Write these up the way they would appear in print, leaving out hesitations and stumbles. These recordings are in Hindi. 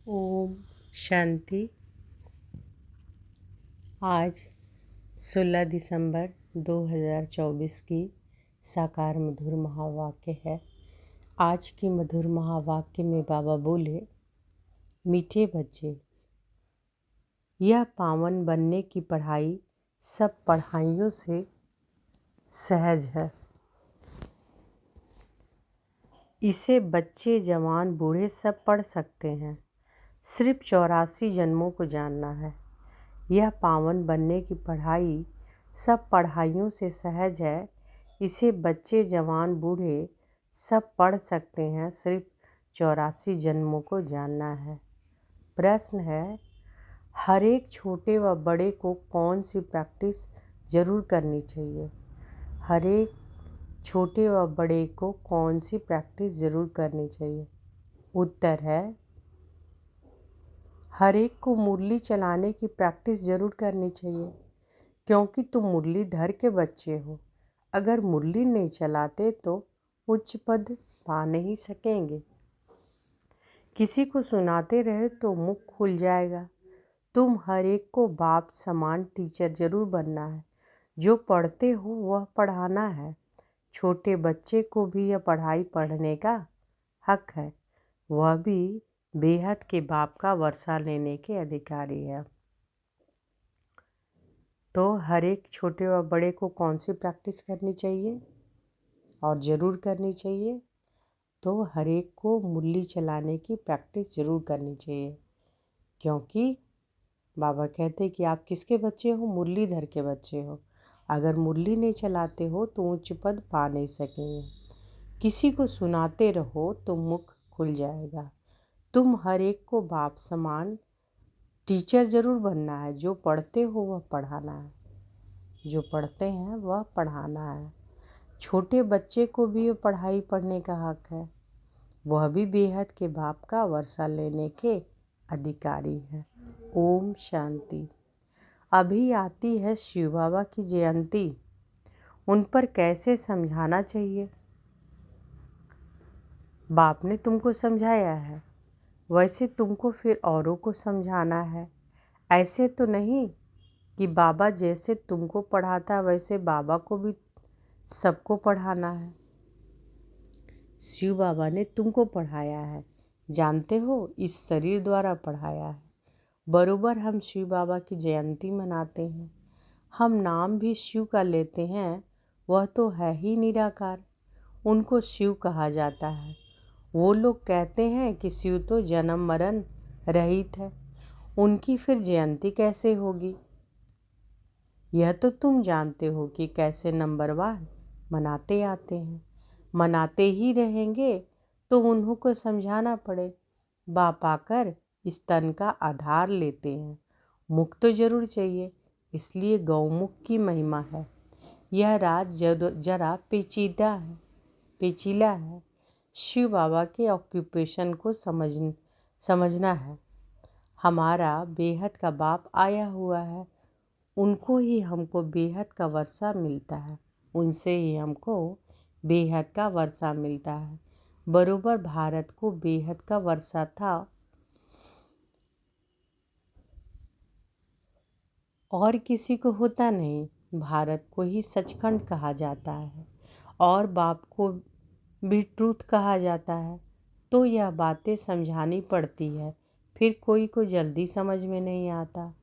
ओम शांति। आज 16 दिसंबर 2024 की साकार मधुर महावाक्य है। आज की मधुर महावाक्य में बाबा बोले, मीठे बच्चे, यह पावन बनने की पढ़ाई सब पढ़ाइयों से सहज है। इसे बच्चे जवान बूढ़े सब पढ़ सकते हैं। सिर्फ 84 जन्मों को जानना है। यह पावन बनने की पढ़ाई सब पढ़ाइयों से सहज है। इसे बच्चे जवान बूढ़े सब पढ़ सकते हैं। सिर्फ 84 जन्मों को जानना है। प्रश्न है, हर एक छोटे व बड़े को कौन सी प्रैक्टिस जरूर करनी चाहिए? हर एक छोटे व बड़े को कौन सी प्रैक्टिस जरूर करनी चाहिए? उत्तर है, हर एक को मुरली चलाने की प्रैक्टिस जरूर करनी चाहिए, क्योंकि तुम मुरलीधर के बच्चे हो। अगर मुरली नहीं चलाते तो उच्च पद पा नहीं सकेंगे। किसी को सुनाते रहे तो मुख खुल जाएगा। तुम हर एक को बाप समान टीचर जरूर बनना है। जो पढ़ते हो वह पढ़ाना है। छोटे बच्चे को भी यह पढ़ाई पढ़ने का हक है। वह भी बेहद के बाप का वर्षा लेने के अधिकारी है। तो हर एक छोटे व बड़े को कौन सी प्रैक्टिस करनी चाहिए और ज़रूर करनी चाहिए? तो हर एक को मुरली चलाने की प्रैक्टिस ज़रूर करनी चाहिए, क्योंकि बाबा कहते हैं कि आप किसके बच्चे हो? मुरलीधर के बच्चे हो। अगर मुरली नहीं चलाते हो तो उच्च पद पा नहीं सकेंगे। किसी को सुनाते रहो तो मुख खुल जाएगा। तुम हर एक को बाप समान टीचर जरूर बनना है। जो पढ़ते हो वह पढ़ाना है। जो पढ़ते हैं वह पढ़ाना है। छोटे बच्चे को भी पढ़ाई पढ़ने का हक है। वह भी बेहद के बाप का वर्षा लेने के अधिकारी है। ओम शांति। अभी आती है शिव बाबा की जयंती। उन पर कैसे समझाना चाहिए? बाप ने तुमको समझाया है, वैसे तुमको फिर औरों को समझाना है। ऐसे तो नहीं कि बाबा जैसे तुमको पढ़ाता वैसे बाबा को भी सबको पढ़ाना है। शिव बाबा ने तुमको पढ़ाया है, जानते हो, इस शरीर द्वारा पढ़ाया है। बरोबर हम शिव बाबा की जयंती मनाते हैं। हम नाम भी शिव का लेते हैं। वह तो है ही निराकार। उनको शिव कहा जाता है। वो लोग कहते हैं कि शिव तो जन्म मरण रहित है, उनकी फिर जयंती कैसे होगी? यह तो तुम जानते हो कि कैसे नंबरवार मनाते आते हैं। मनाते ही रहेंगे तो उन्हों को समझाना पड़े। बाप आकर इस तन का आधार लेते हैं। मुख तो जरूर चाहिए, इसलिए गौमुख की महिमा है। यह राज जरा पेचीला है। शिव बाबा के ऑक्यूपेशन को समझना है। हमारा बेहद का बाप आया हुआ है। उनको ही हमको बेहद का वर्षा मिलता है। उनसे ही हमको बेहद का वर्षा मिलता है। बरोबर भारत को बेहद का वर्षा था और किसी को होता नहीं। भारत को ही सचखंड कहा जाता है और बाप को भी ट्रूथ कहा जाता है। तो यह बातें समझानी पड़ती है। फिर कोई को जल्दी समझ में नहीं आता,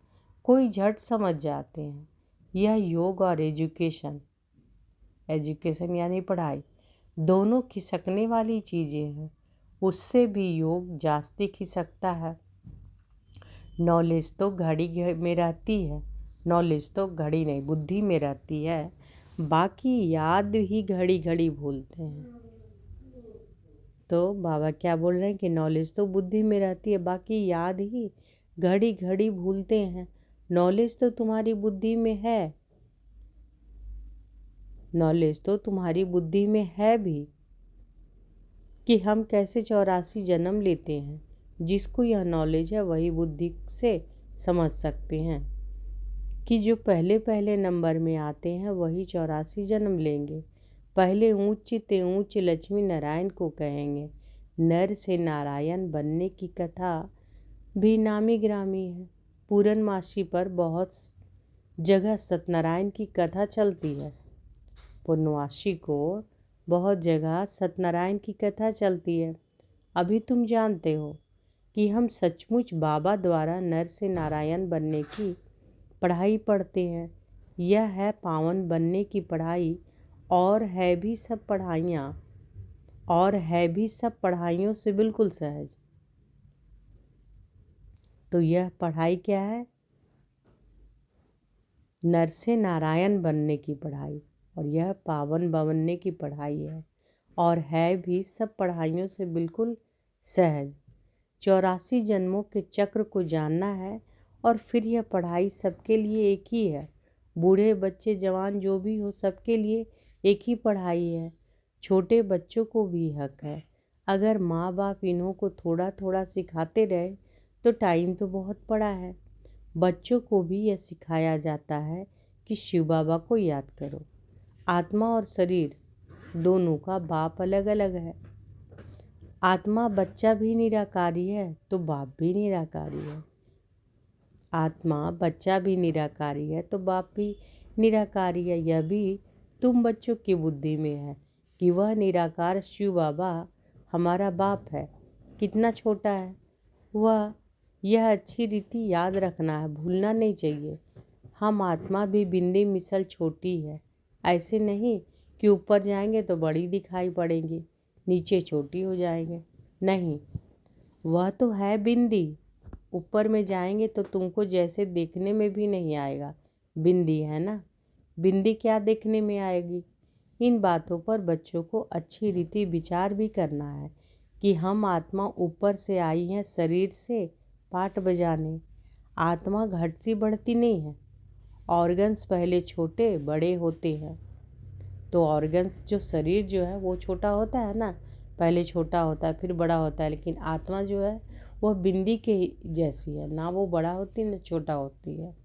कोई झट समझ जाते हैं। यह योग और एजुकेशन यानी पढ़ाई, दोनों खिसकने वाली चीज़ें हैं। उससे भी योग जास्ती खिसकता है। नॉलेज तो घड़ी में रहती है, नॉलेज तो घड़ी नहीं बुद्धि में रहती है। बाकी याद ही घड़ी घड़ी भूलते हैं। तो बाबा क्या बोल रहे हैं कि नॉलेज तो बुद्धि में रहती है, बाकी याद ही घड़ी घड़ी भूलते हैं। नॉलेज तो तुम्हारी बुद्धि में है, नॉलेज तो तुम्हारी बुद्धि में है भी कि हम कैसे 84 जन्म लेते हैं। जिसको यह नॉलेज है वही बुद्धि से समझ सकते हैं कि जो पहले पहले नंबर में आते हैं वही 84 जन्म लेंगे। पहले ऊंच ते ऊंच लक्ष्मी नारायण को कहेंगे। नर से नारायण बनने की कथा भी नामी ग्रामी है। पूर्णमासी पर बहुत जगह सत्यनारायण की कथा चलती है। पूर्णमासी को बहुत जगह सत्यनारायण की कथा चलती है। अभी तुम जानते हो कि हम सचमुच बाबा द्वारा नर से नारायण बनने की पढ़ाई पढ़ते हैं। यह है पावन बनने की पढ़ाई, और है भी सब पढ़ाइयों से बिल्कुल सहज। तो यह पढ़ाई क्या है? नर से नारायण बनने की पढ़ाई, और यह पावन बनने की पढ़ाई है, और है भी सब पढ़ाइयों से बिल्कुल सहज। 84 जन्मों के चक्र को जानना है, और फिर यह पढ़ाई सबके लिए एक ही है। बूढ़े बच्चे जवान जो भी हो, सबके लिए एक ही पढ़ाई है। छोटे बच्चों को भी हक है। अगर माँ बाप इन्हों को थोड़ा थोड़ा सिखाते रहे तो टाइम तो बहुत पड़ा है। बच्चों को भी यह सिखाया जाता है कि शिव बाबा को याद करो। आत्मा और शरीर दोनों का बाप अलग अलग है। आत्मा बच्चा भी निराकारी है तो बाप भी निराकारी है। आत्मा बच्चा भी निराकारी है तो बाप भी निराकारी है। यह भी तुम बच्चों की बुद्धि में है कि वह निराकार शिव बाबा हमारा बाप है। कितना छोटा है वह, यह अच्छी रीति याद रखना है, भूलना नहीं चाहिए। हम आत्मा भी बिंदी मिसल छोटी है। ऐसे नहीं कि ऊपर जाएंगे तो बड़ी दिखाई पड़ेंगी, नीचे छोटी हो जाएंगे। नहीं, वह तो है बिंदी। ऊपर में जाएंगे तो तुमको जैसे देखने में भी नहीं आएगा। बिंदी है ना, बिंदी क्या देखने में आएगी। इन बातों पर बच्चों को अच्छी रीति विचार भी करना है कि हम आत्मा ऊपर से आई हैं शरीर से पाठ बजाने। आत्मा घटती बढ़ती नहीं है। ऑर्गन्स पहले छोटे बड़े होते हैं। तो ऑर्गन्स जो शरीर जो है वो छोटा होता है ना, पहले छोटा होता है फिर बड़ा होता है। लेकिन आत्मा जो है वह बिंदी के जैसी है, ना वो बड़ा होती ना छोटा होती है।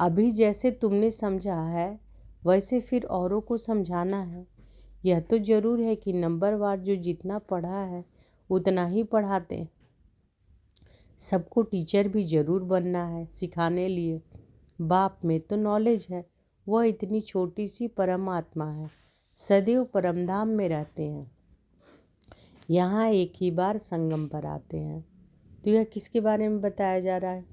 अभी जैसे तुमने समझा है वैसे फिर औरों को समझाना है। यह तो जरूर है कि नंबरवार जो जितना पढ़ा है उतना ही पढ़ाते हैं। सबको टीचर भी जरूर बनना है सिखाने लिए। बाप में तो नॉलेज है, वह इतनी छोटी सी परमात्मा है, सदैव परमधाम में रहते हैं। यहाँ एक ही बार संगम पर आते हैं। तो यह किसके बारे में बताया जा रहा है?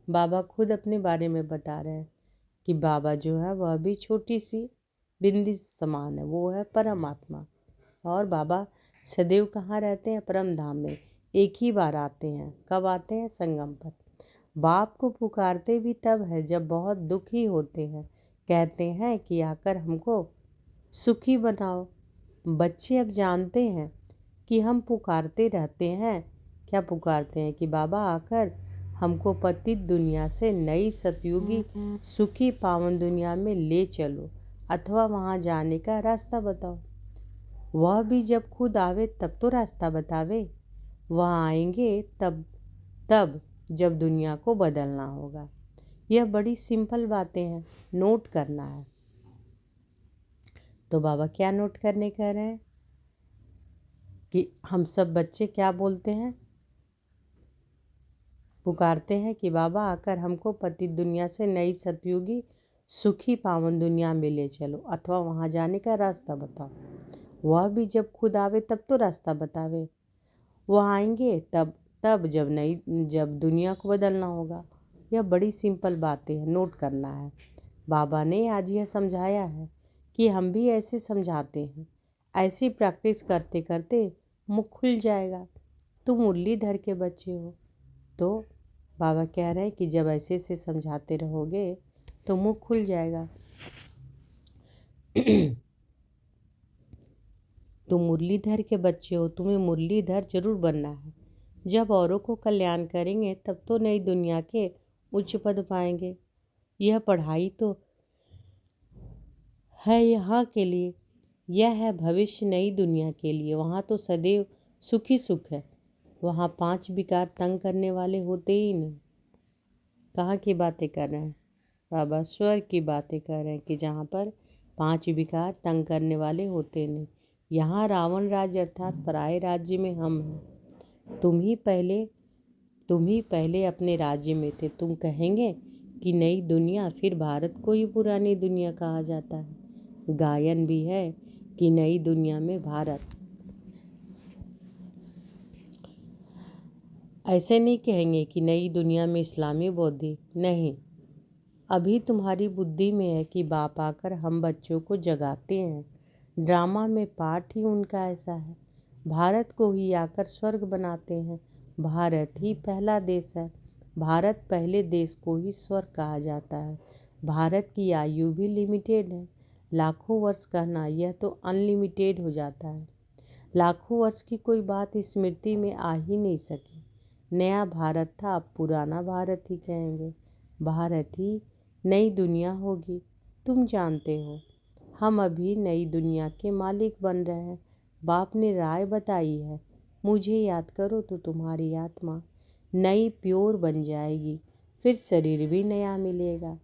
बाबा खुद अपने बारे में बता रहे हैं कि बाबा जो है वह भी छोटी सी बिंदी समान है, वो है परमात्मा। और बाबा सदैव कहाँ रहते हैं? परम धाम में। एक ही बार आते हैं। कब आते हैं? संगम पर। बाप को पुकारते भी तब है जब बहुत दुखी होते हैं। कहते हैं कि आकर हमको सुखी बनाओ। बच्चे अब जानते हैं कि हम पुकारते रहते हैं। क्या पुकारते हैं? कि बाबा आकर हमको पतित दुनिया से नई सतयुगी सुखी पावन दुनिया में ले चलो, अथवा वहाँ जाने का रास्ता बताओ। वह भी जब खुद आवे तब तो रास्ता बतावे। वह आएंगे तब जब दुनिया को बदलना होगा। यह बड़ी सिंपल बातें हैं, नोट करना है। तो बाबा क्या नोट करने कह रहे हैं कि हम सब बच्चे क्या बोलते हैं? पुकारते हैं कि बाबा आकर हमको पतित दुनिया से नई सतयुगी सुखी पावन दुनिया में ले चलो, अथवा वहाँ जाने का रास्ता बताओ। वह भी जब खुद आवे तब तो रास्ता बतावे। वह आएंगे तब जब दुनिया को बदलना होगा। यह बड़ी सिंपल बातें हैं, नोट करना है। बाबा ने आज यह समझाया है कि हम भी ऐसे समझाते हैं। ऐसी प्रैक्टिस करते करते मुख खुल जाएगा। तुम मुरलीधर के बच्चे हो, तो बाबा कह रहे हैं कि जब ऐसे से समझाते रहोगे तो मुख खुल जाएगा। तुम मुरलीधर के बच्चे हो, तुम्हें मुरलीधर जरूर बनना है। जब औरों को कल्याण करेंगे तब तो नई दुनिया के उच्च पद पाएंगे। यह पढ़ाई तो है यहाँ के लिए, यह है भविष्य नई दुनिया के लिए। वहाँ तो सदैव सुखी सुख है। वहाँ 5 विकार तंग करने वाले होते ही नहीं। कहाँ की बातें कर रहे हैं? बाबा स्वर्ग की बातें कर रहे हैं कि जहाँ पर 5 विकार तंग करने वाले होते नहीं। यहाँ रावण राज्य अर्थात पराये राज्य में हम हैं। तुम ही पहले तुम ही पहले अपने राज्य में थे। तुम कहेंगे कि नई दुनिया, फिर भारत को ही पुरानी दुनिया कहा जाता है। गायन भी है कि नई दुनिया में भारत। ऐसे नहीं कहेंगे कि नई दुनिया में इस्लामी बौद्धी। नहीं, अभी तुम्हारी बुद्धि में है कि बाप आकर हम बच्चों को जगाते हैं। ड्रामा में पाठ ही उनका ऐसा है। भारत को ही आकर स्वर्ग बनाते हैं। भारत ही पहला देश है। भारत पहले देश को ही स्वर्ग कहा जाता है। भारत की आयु भी लिमिटेड है। लाखों वर्ष कहना, यह तो अनलिमिटेड हो जाता है। लाखों वर्ष की कोई बात स्मृति में आ ही नहीं सकी। नया भारत था, अब पुराना भारत ही कहेंगे। भारत ही नई दुनिया होगी। तुम जानते हो, हम अभी नई दुनिया के मालिक बन रहे हैं। बाप ने राय बताई है, मुझे याद करो तो तुम्हारी आत्मा नई प्योर बन जाएगी। फिर शरीर भी नया मिलेगा।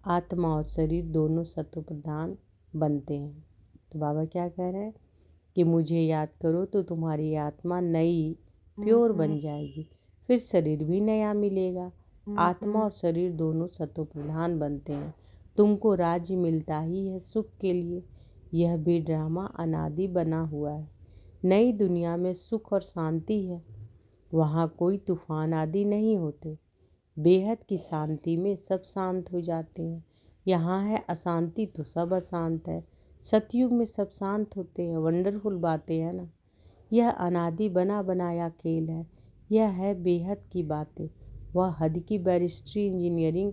आत्मा और शरीर दोनों सत्व प्रधान बनते हैं। तो बाबा क्या कह रहे हैं कि मुझे याद करो तो तुम्हारी आत्मा नई प्योर बन जाएगी। फिर शरीर भी नया मिलेगा। आत्मा और शरीर दोनों सत्व प्रधान बनते हैं। तुमको राज्य मिलता ही है सुख के लिए। यह भी ड्रामा अनादि बना हुआ है। नई दुनिया में सुख और शांति है। वहाँ कोई तूफान आदि नहीं होते। बेहद की शांति में सब शांत हो जाते हैं। यहाँ है अशांति तो सब अशांत है। सतयुग में सब शांत होते हैं। वंडरफुल बातें हैं ना। यह अनादि बना बनाया खेल है। यह है बेहद की बातें। वह हद की बैरिस्ट्री, इंजीनियरिंग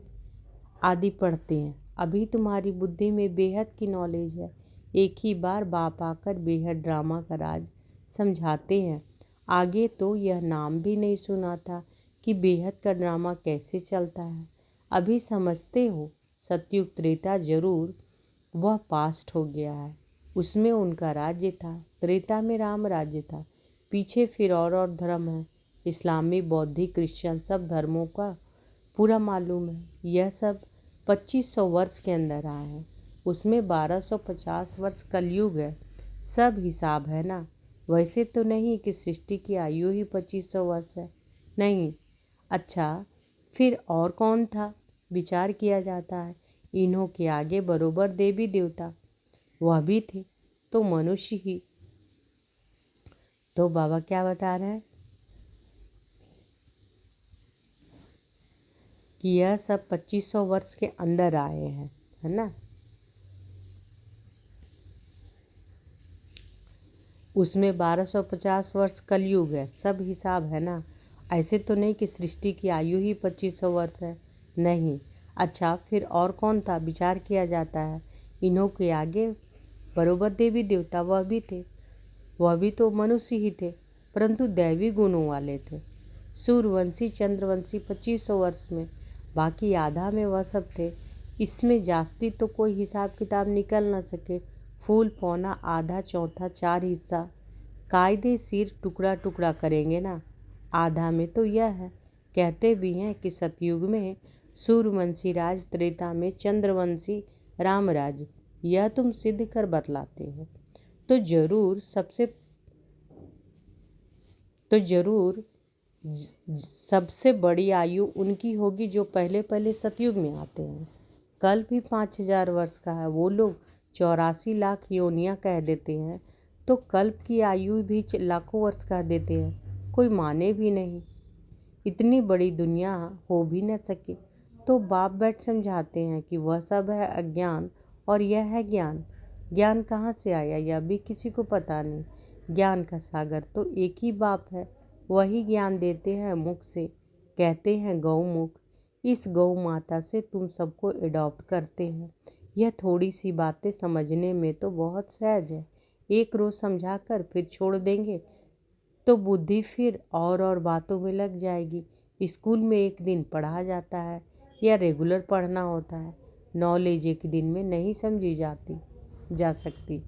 आदि पढ़ते हैं। अभी तुम्हारी बुद्धि में बेहद की नॉलेज है। एक ही बार बाप आकर बेहद ड्रामा का राज समझाते हैं। आगे तो यह नाम भी नहीं सुना था कि बेहद का ड्रामा कैसे चलता है। अभी समझते हो। सतयुग त्रेता जरूर, वह पास्ट हो गया है। उसमें उनका राज्य था। त्रेता में राम राज्य था। पीछे फिर और धर्म है। इस्लामी, बौद्धिक, क्रिश्चियन, सब धर्मों का पूरा मालूम है। यह सब 2500 वर्ष के अंदर आए हैं। उसमें 1250 वर्ष कलयुग है। सब हिसाब है ना। वैसे तो नहीं कि सृष्टि की आयु ही 2500 वर्ष है। नहीं। अच्छा, फिर और कौन था? विचार किया जाता है। इन्हों के आगे बरोबर देवी देवता वह भी थे, तो मनुष्य ही। तो बाबा क्या बता रहे हैं कि यह सब 2500 वर्ष के अंदर आए हैं, है ना। उसमें 1250 वर्ष कलयुग है। सब हिसाब है ना। ऐसे तो नहीं कि सृष्टि की आयु ही 2500 वर्ष है। नहीं। अच्छा, फिर और कौन था? विचार किया जाता है। इन्हों के आगे बरोबर देवी देवता वह भी थे। वह भी तो मनुष्य ही थे, परंतु दैवी गुणों वाले थे। सूर्यवंशी, चंद्रवंशी 2500 वर्ष में, बाकी आधा में वह सब थे। इसमें जास्ती तो कोई हिसाब किताब निकल ना सके। फूल, पौना, आधा, चौथा, 4 हिस्सा कायदे सिर टुकड़ा टुकड़ा करेंगे ना। आधा में तो यह है। कहते भी हैं कि सतयुग में सूर्यवंशी राज, त्रेता में चंद्रवंशी रामराज। यह तुम सिद्ध कर बतलाते हो। तो जरूर सबसे बड़ी आयु उनकी होगी जो पहले पहले सतयुग में आते हैं। कल्प भी 5000 वर्ष का है। वो लोग 84 लाख योनियाँ कह देते हैं, तो कल्प की आयु भी लाखों वर्ष कह देते हैं। कोई माने भी नहीं। इतनी बड़ी दुनिया हो भी न सके। तो बाप बैठ समझाते हैं कि वह सब है अज्ञान और यह है ज्ञान। ज्ञान कहाँ से आया यह भी किसी को पता नहीं। ज्ञान का सागर तो एक ही बाप है। वही ज्ञान देते हैं मुख से। कहते हैं गौमुख। इस गौ माता से तुम सबको एडॉप्ट करते हैं। यह थोड़ी सी बातें समझने में तो बहुत सहज है। एक रोज समझा कर फिर छोड़ देंगे तो बुद्धि फिर और बातों में लग जाएगी। स्कूल में एक दिन पढ़ा जाता है या रेगुलर पढ़ना होता है। नॉलेज एक दिन में नहीं समझी जा सकती।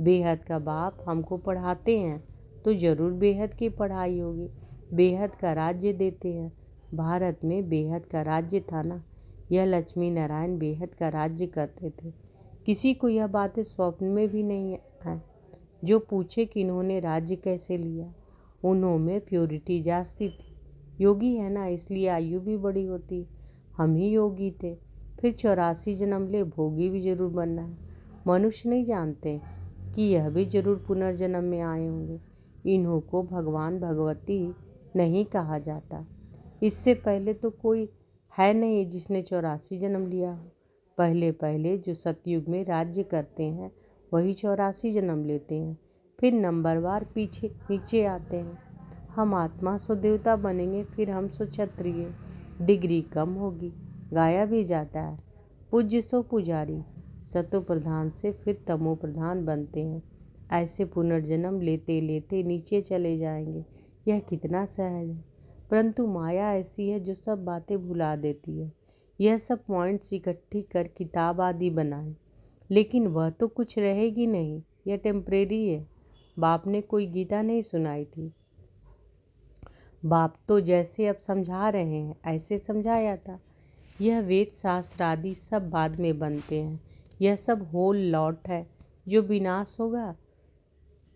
बेहद का बाप हमको पढ़ाते हैं तो ज़रूर बेहद की पढ़ाई होगी। बेहद का राज्य देते हैं। भारत में बेहद का राज्य था ना। यह लक्ष्मी नारायण बेहद का राज्य करते थे। किसी को यह बातें स्वप्न में भी नहीं आए। जो पूछे कि इन्होंने राज्य कैसे लिया, उन्हों में प्योरिटी जास्ती थी। योगी है ना, इसलिए आयु भी बड़ी होती। हम ही योगी थे, फिर 84 जन्म ले भोगी भी जरूर बनना है। मनुष्य नहीं जानते कि यह भी जरूर पुनर्जन्म में आए होंगे। इन्हों को भगवान भगवती नहीं कहा जाता। इससे पहले तो कोई है नहीं जिसने 84 जन्म लिया हो। पहले पहले जो सतयुग में राज्य करते हैं वही 84 जन्म लेते हैं, फिर नंबरवार पीछे नीचे आते हैं। हम आत्मा सो देवता बनेंगे, फिर हम सो क्षत्रिय। डिग्री कम होगी, गाया भी जाता है। पूज्य सो पुजारी, सतो प्रधान से फिर तमो प्रधान बनते हैं। ऐसे पुनर्जन्म लेते लेते नीचे चले जाएंगे। यह कितना सहज है, परंतु माया ऐसी है जो सब बातें भुला देती है। यह सब पॉइंट्स इकट्ठी कर किताब आदि बनाए, लेकिन वह तो कुछ रहेगी नहीं, यह टेम्परेरी है। बाप ने कोई गीता नहीं सुनाई थी। बाप तो जैसे अब समझा रहे हैं ऐसे समझाया था। यह वेद शास्त्र आदि सब बाद में बनते हैं। यह सब होल लॉट है। जो विनाश होगा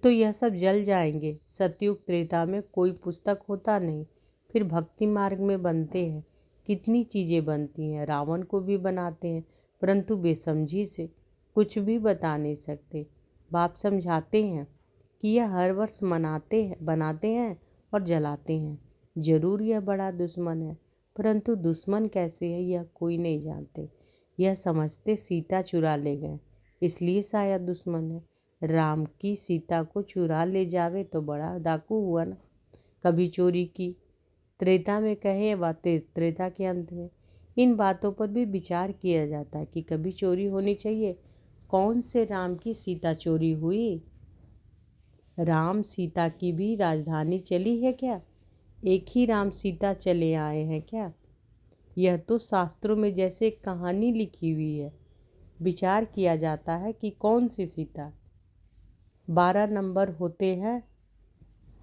तो यह सब जल जाएंगे। सतयुग त्रेता में कोई पुस्तक होता नहीं, फिर भक्ति मार्ग में बनते हैं। कितनी चीज़ें बनती हैं, रावण को भी बनाते हैं, परंतु बेसमझी से कुछ भी बता नहीं सकते। बाप समझाते हैं कि यह हर वर्ष बनाते हैं और जलाते हैं। जरूर यह बड़ा दुश्मन है, परंतु दुश्मन कैसे है यह कोई नहीं जानते। यह समझते सीता चुरा ले गए, इसलिए शायद दुश्मन है। राम की सीता को चुरा ले जावे तो बड़ा डाकू हुआ ना। कभी चोरी की, त्रेता में कहे व त्रेता के अंत में। इन बातों पर भी विचार किया जाता है कि कभी चोरी होनी चाहिए। कौन से राम की सीता चोरी हुई? राम सीता की भी राजधानी चली है क्या? एक ही राम सीता चले आए हैं क्या? यह तो शास्त्रों में जैसे कहानी लिखी हुई है। विचार किया जाता है कि कौन सी सीता। 12 नंबर होते हैं,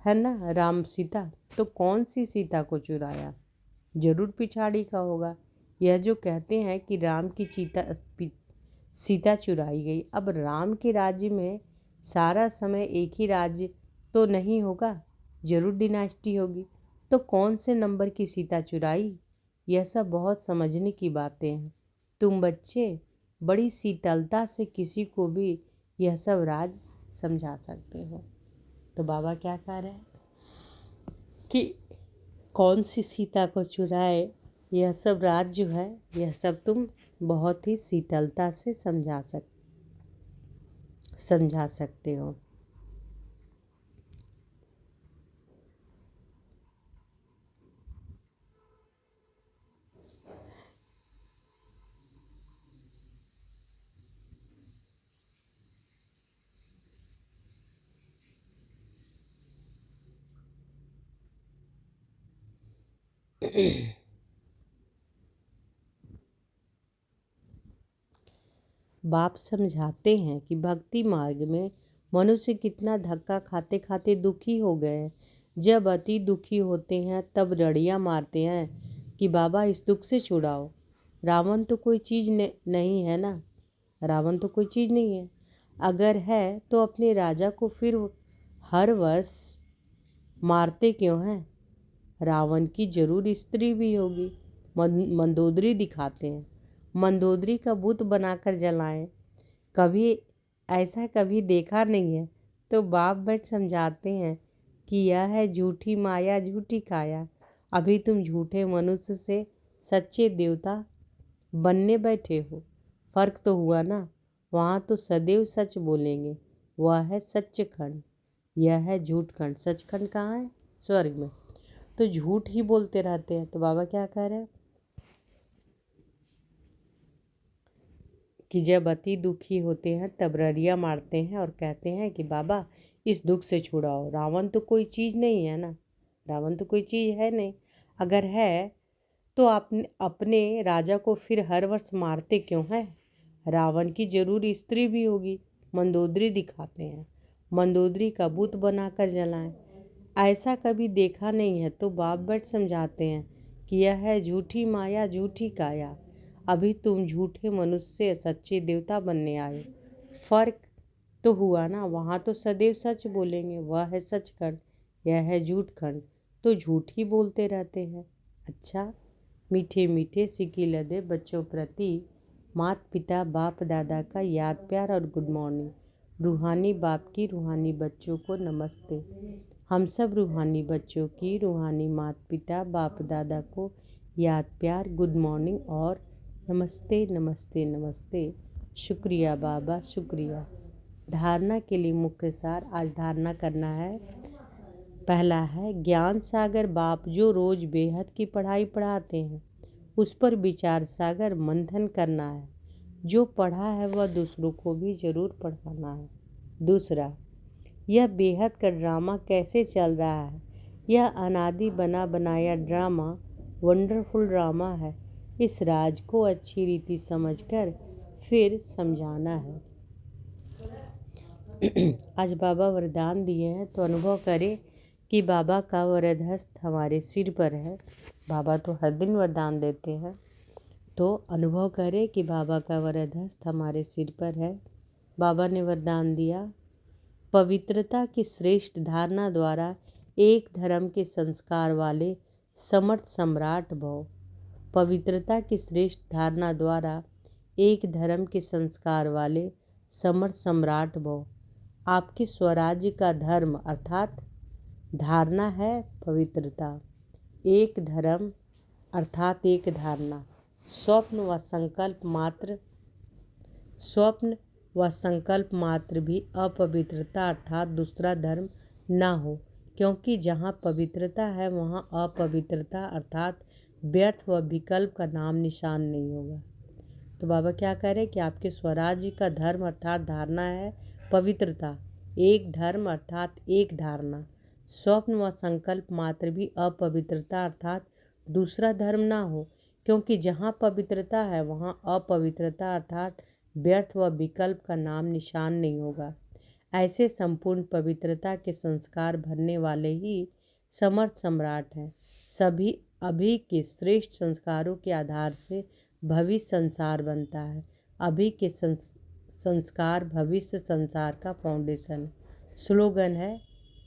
है ना, राम सीता। तो कौन सी सीता को चुराया? जरूर पिछाड़ी का होगा। यह जो कहते हैं कि राम की सीता चुराई गई, अब राम के राज्य में सारा समय एक ही राज्य तो नहीं होगा, जरूर डिनास्टी होगी। तो कौन से नंबर की सीता चुराई? यह सब बहुत समझने की बातें हैं। तुम बच्चे बड़ी शीतलता से किसी को भी यह सब राज समझा सकते हो। तो बाबा क्या कह रहे हैं कि कौन सी सीता को चुराए, यह सब राज जो है यह सब तुम बहुत ही शीतलता से समझा सकते हो। बाप समझाते हैं कि भक्ति मार्ग में मनुष्य कितना धक्का खाते खाते दुखी हो गए। जब अति दुखी होते हैं तब रड़ियाँ मारते हैं कि बाबा इस दुख से छुड़ाओ। रावण तो कोई चीज़ नहीं है ना, रावण तो कोई चीज़ नहीं है। अगर है तो अपने राजा को फिर हर वर्ष मारते क्यों हैं? रावण की जरूर स्त्री भी होगी। मंदोदरी दिखाते हैं, मंदोदरी का बुत बनाकर जलाएं। कभी ऐसा कभी देखा नहीं है। तो बाप बैठ समझाते हैं कि यह है झूठी माया झूठी काया। अभी तुम झूठे मनुष्य से सच्चे देवता बनने बैठे हो। फर्क तो हुआ ना। वहाँ तो सदैव सच बोलेंगे, वह है सच्चखंड, यह है झूठखंड। सचखंड कहाँ है? स्वर्ग में। तो झूठ ही बोलते रहते हैं। तो बाबा क्या कह रहे हैं कि जब अति दुखी होते हैं तब रड़ियाँ मारते हैं और कहते हैं कि बाबा इस दुख से छुड़ाओ। रावण तो कोई चीज़ नहीं है ना, रावण तो कोई चीज़ है नहीं। अगर है तो आपने अपने राजा को फिर हर वर्ष मारते क्यों हैं? रावण की जरूर स्त्री भी होगी। मंदोदरी दिखाते हैं, मंदोदरी का बुत बनाकर जलाएं। ऐसा कभी देखा नहीं है। तो बाप बट समझाते हैं कि यह है झूठी माया झूठी काया। अभी तुम झूठे मनुष्य से सच्चे देवता बनने आए। फर्क तो हुआ ना। वहाँ तो सदैव सच बोलेंगे, वह है सचखंड, यह है झूठखंड। तो झूठ ही बोलते रहते हैं। अच्छा, मीठे मीठे सिक्के लदे बच्चों प्रति माता पिता बाप दादा का याद प्यार और गुड मॉर्निंग। रूहानी बाप की रूहानी बच्चों को नमस्ते। हम सब रूहानी बच्चों की रूहानी माता पिता बाप दादा को याद प्यार गुड मॉर्निंग और नमस्ते नमस्ते नमस्ते। शुक्रिया बाबा, शुक्रिया। धारणा के लिए मुख्य सार। आज धारणा करना है। पहला है, ज्ञान सागर बाप जो रोज बेहद की पढ़ाई पढ़ाते हैं उस पर विचार सागर मंथन करना है। जो पढ़ा है वह दूसरों को भी जरूर पढ़ाना है। दूसरा, यह बेहद का ड्रामा कैसे चल रहा है। यह अनादि बना बनाया ड्रामा वंडरफुल ड्रामा है। इस राज को अच्छी रीति समझकर फिर समझाना है। आज बाबा वरदान दिए हैं तो अनुभव करें कि बाबा का वरद हस्त हमारे सिर पर है। बाबा तो हर दिन वरदान देते हैं, तो अनुभव करें कि बाबा का वरद हस्त हमारे सिर पर है। बाबा ने वरदान दिया, पवित्रता की श्रेष्ठ धारणा द्वारा एक धर्म के संस्कार वाले समर्थ सम्राट भव। पवित्रता की श्रेष्ठ धारणा द्वारा एक धर्म के संस्कार वाले समर्थ सम्राट भव। आपके स्वराज्य का धर्म अर्थात धारणा है पवित्रता। एक धर्म अर्थात एक धारणा। स्वप्न व संकल्प मात्र भी अपवित्रता अर्थात दूसरा धर्म ना हो, क्योंकि जहाँ पवित्रता है वहाँ अपवित्रता अर्थात व्यर्थ व विकल्प का नाम निशान नहीं होगा। तो बाबा क्या कह रहे हैं कि आपके स्वराज्य का धर्म अर्थात धारणा है पवित्रता। एक धर्म अर्थात एक धारणा। स्वप्न व संकल्प मात्र भी अपवित्रता अर्थात दूसरा धर्म ना हो, क्योंकि जहाँ पवित्रता है वहाँ अपवित्रता अर्थात व्यर्थ व विकल्प का नाम निशान नहीं होगा। ऐसे संपूर्ण पवित्रता के संस्कार भरने वाले ही समर्थ सम्राट हैं। सभी अभी के श्रेष्ठ संस्कारों के आधार से भविष्य संसार बनता है। अभी के संस्कार भविष्य संसार का फाउंडेशन। स्लोगन है,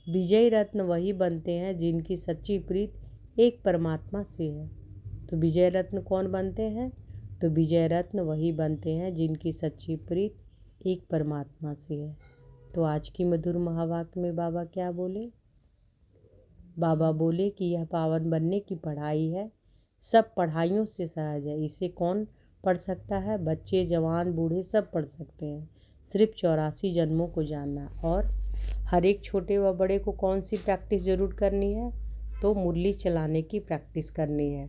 विजय रत्न वही बनते हैं जिनकी सच्ची प्रीत एक परमात्मा से है। तो विजय रत्न कौन बनते हैं? तो विजय रत्न वही बनते हैं जिनकी सच्ची प्रीत एक परमात्मा से है। तो आज की मधुर महावाक्य में बाबा क्या बोले? बाबा बोले कि यह पावन बनने की पढ़ाई है, सब पढ़ाइयों से सहज है। इसे कौन पढ़ सकता है? बच्चे जवान बूढ़े सब पढ़ सकते हैं। सिर्फ 84 जन्मों को जानना। और हर एक छोटे व बड़े को कौन सी प्रैक्टिस ज़रूर करनी है? तो मुरली चलाने की प्रैक्टिस करनी है,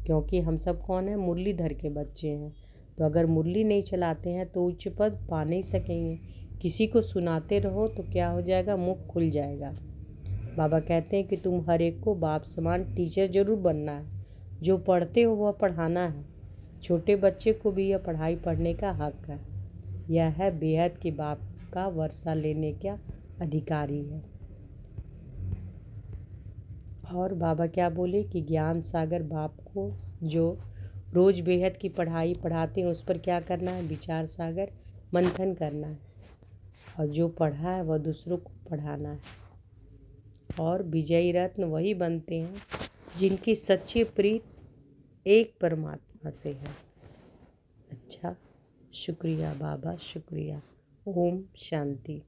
क्योंकि हम सब कौन है? मुरलीधर के बच्चे हैं। तो अगर मुरली नहीं चलाते हैं तो उच्च पद पा नहीं सकेंगे। किसी को सुनाते रहो तो क्या हो जाएगा? मुख खुल जाएगा। बाबा कहते हैं कि तुम हर एक को बाप समान टीचर जरूर बनना है। जो पढ़ते हो वह पढ़ाना है। छोटे बच्चे को भी यह पढ़ाई पढ़ने का हक है। यह है बेहद के बाप का वर्षा लेने का अधिकारी है। और बाबा क्या बोले कि ज्ञान सागर बाप को जो रोज बेहद की पढ़ाई पढ़ाते हैं उस पर क्या करना है? विचार सागर मंथन करना है। और जो पढ़ा है वह दूसरों को पढ़ाना है। और विजयी रत्न वही बनते हैं जिनकी सच्ची प्रीत एक परमात्मा से है। अच्छा, शुक्रिया बाबा, शुक्रिया। ओम शांति।